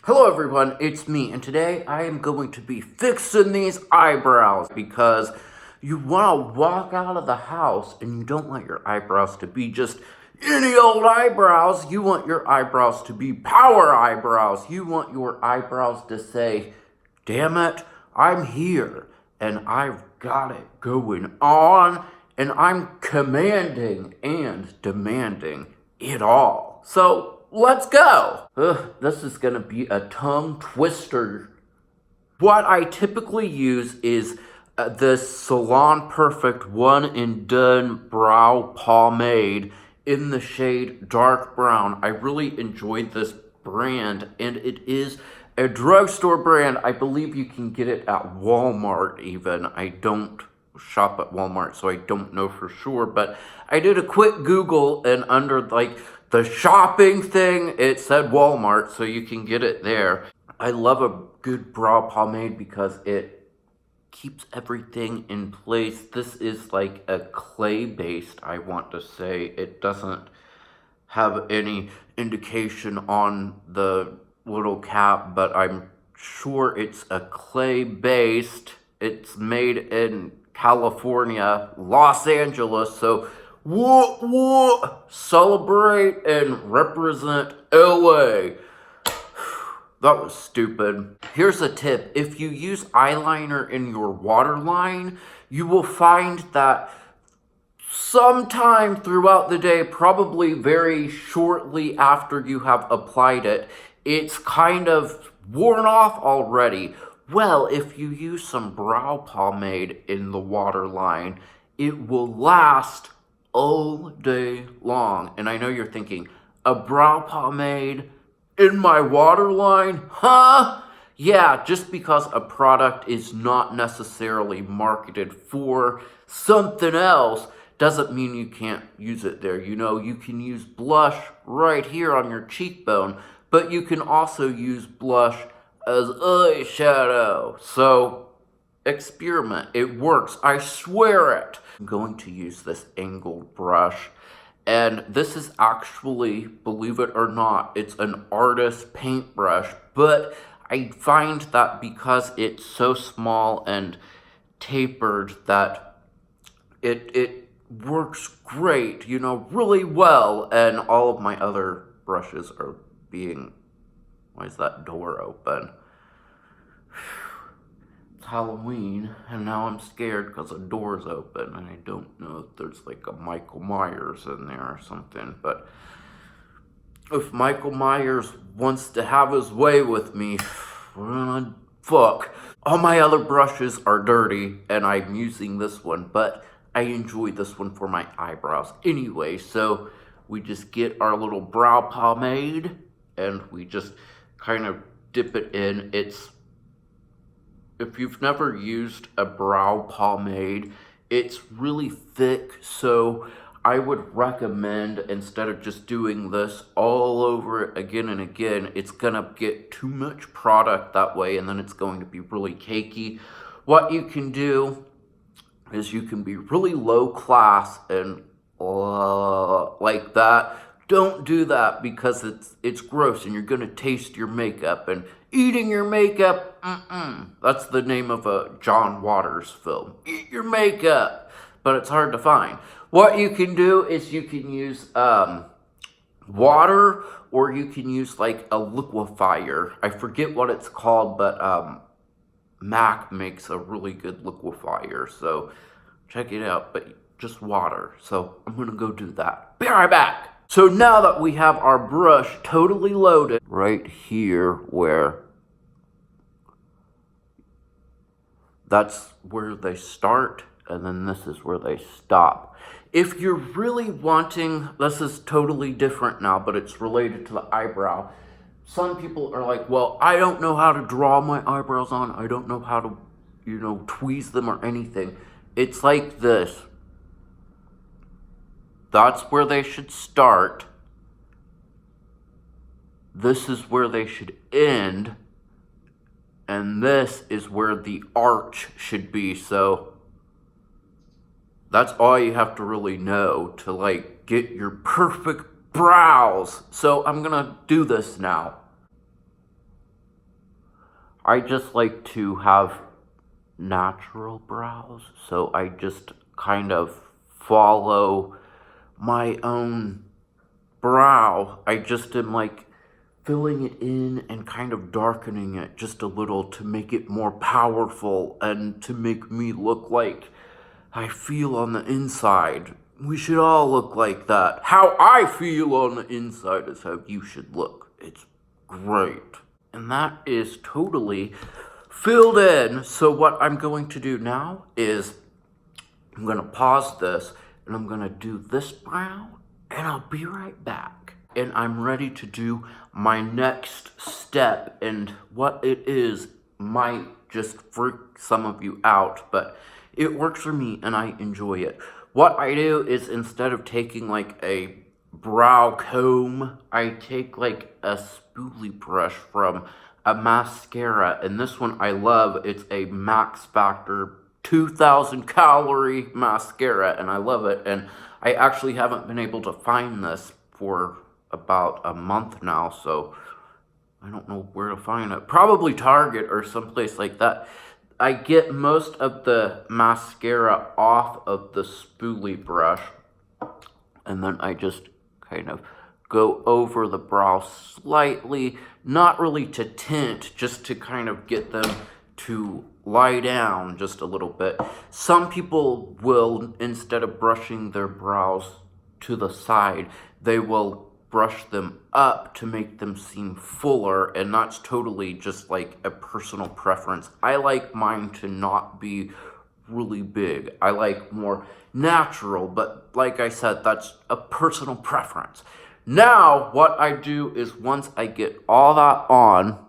Hello everyone, it's me, and today I am going to be fixing these eyebrows because you want to walk out of the house and you don't want your eyebrows to be just any old eyebrows. You want your eyebrows to be power eyebrows. You want your eyebrows to say, damn it, I'm here and I've got it going on and I'm commanding and demanding it all. So let's go. This is gonna be a tongue twister. What I typically use is this Salon Perfect One and Done Brow Pomade in the shade dark brown. I really enjoyed this brand, and it is a drugstore brand. I believe you can get it at Walmart even. I don't shop at Walmart, so I don't know for sure, but I did a quick Google, and under like the shopping thing, it said Walmart, so you can get it there. I love a good brow pomade because it keeps everything in place. This is like a clay-based, I want to say. It doesn't have any indication on the little cap, but I'm sure it's a clay-based. It's made in California, Los Angeles, so celebrate and represent LA. That was stupid. Here's a tip. If you use eyeliner in your waterline, you will find that sometime throughout the day, probably very shortly after you have applied it, it's kind of worn off already. Well, if you use some brow pomade in the waterline, it will last all day long. And I know you're thinking, a brow pomade in my waterline? Huh? Yeah, just because a product is not necessarily marketed for something else doesn't mean you can't use it there. You know, you can use blush right here on your cheekbone, but you can also use blush as eyeshadow. So experiment. It works. I swear it. I'm going to use this angled brush. And this is actually, believe it or not, it's an artist paintbrush. But I find that because it's so small and tapered that it works great, you know, really well. And all of my other brushes are being... Why is that door open? It's Halloween, and now I'm scared because the door's open, and I don't know if there's like a Michael Myers in there or something, but if Michael Myers wants to have his way with me, we're gonna fuck. All my other brushes are dirty, and I'm using this one, but I enjoy this one for my eyebrows anyway, so we just get our little brow pomade, and we just kind of dip it in. If you've never used a brow pomade, it's really thick, so I would recommend, instead of just doing this all over it again and again, it's gonna get too much product that way, and then it's going to be really cakey. What you can do is you can be really low class and like that. Don't do that because it's gross and you're gonna taste your makeup, and eating your makeup, that's the name of a John Waters film. Eat your makeup, but it's hard to find. What you can do is you can use water, or you can use like a liquefier. I forget what it's called, but MAC makes a really good liquefier, so check it out, but just water. So I'm gonna go do that. Be right back. So now that we have our brush totally loaded, right here where that's where they start, and then this is where they stop. If you're really wanting, this is totally different now, but it's related to the eyebrow. Some people are like, well, I don't know how to draw my eyebrows on. I don't know how to, you know, tweeze them or anything. It's like this. That's where they should start. This is where they should end. And this is where the arch should be. So that's all you have to really know to like get your perfect brows. So I'm gonna do this now. I just like to have natural brows, so I just kind of follow my own brow. I just am like filling it in and kind of darkening it just a little to make it more powerful and to make me look like I feel on the inside. We should all look like that. How I feel on the inside is how you should look. It's great. And that is totally filled in. So what I'm going to do now is I'm going to pause this and I'm going to do this brow and I'll be right back. And I'm ready to do my next step, and what it is might just freak some of you out, but it works for me and I enjoy it. What I do is, instead of taking like a brow comb, I take like a spoolie brush from a mascara, and this one I love. It's a Max Factor 2,000 calorie mascara, and I love it. And I actually haven't been able to find this for about a month now, so I don't know where to find it. Probably Target or someplace like that. I get most of the mascara off of the spoolie brush, and then I just kind of go over the brow slightly, not really to tint, just to kind of get them to lie down just a little bit. Some people will, instead of brushing their brows to the side, they will brush them up to make them seem fuller, and that's totally just like a personal preference. I like mine to not be really big. I like more natural, but like I said, that's a personal preference. Now, what I do is, once I get all that on,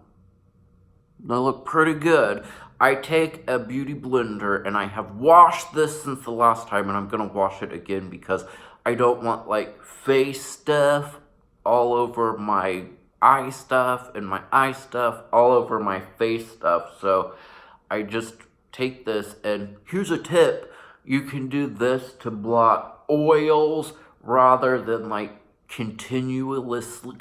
they look pretty good, I take a beauty blender, and I have washed this since the last time, and I'm gonna wash it again because I don't want like face stuff all over my eye stuff and my eye stuff all over my face stuff. So I just take this, and here's a tip. You can do this to blot oils rather than like continuously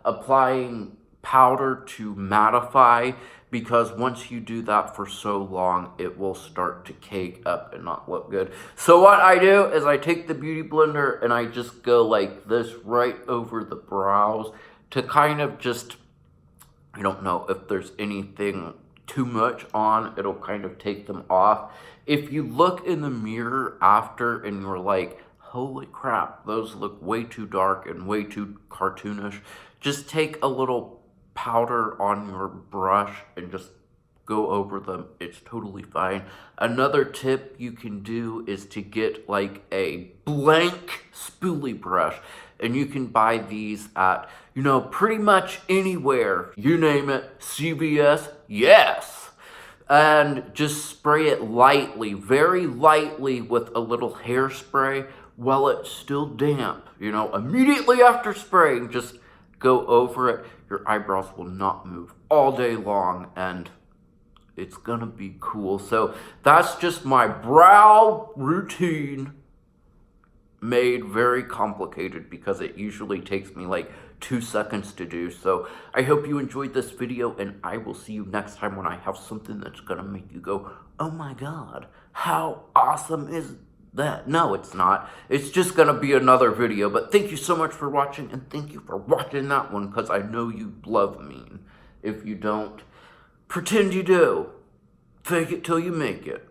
applying powder to mattify, because once you do that for so long, it will start to cake up and not look good. So what I do is I take the beauty blender and I just go like this right over the brows to kind of just, I don't know if there's anything too much on, it'll kind of take them off. If you look in the mirror after and you're like, holy crap, those look way too dark and way too cartoonish, just take a little powder on your brush and just go over them. It's totally fine. Another tip you can do is to get like a blank spoolie brush, and you can buy these at, you know, pretty much anywhere. You name it, CVS, yes. And just spray it lightly, very lightly, with a little hairspray while it's still damp. You know, immediately after spraying, just go over it. Your eyebrows will not move all day long, and it's gonna be cool. So that's just my brow routine, made very complicated because it usually takes me like 2 seconds to do. So I hope you enjoyed this video, and I will see you next time when I have something that's gonna make you go, oh my god, how awesome is that? No, it's not. It's just gonna be another video. But thank you so much for watching, and thank you for watching that one, because I know you love me. If you don't, pretend you do. Fake it till you make it.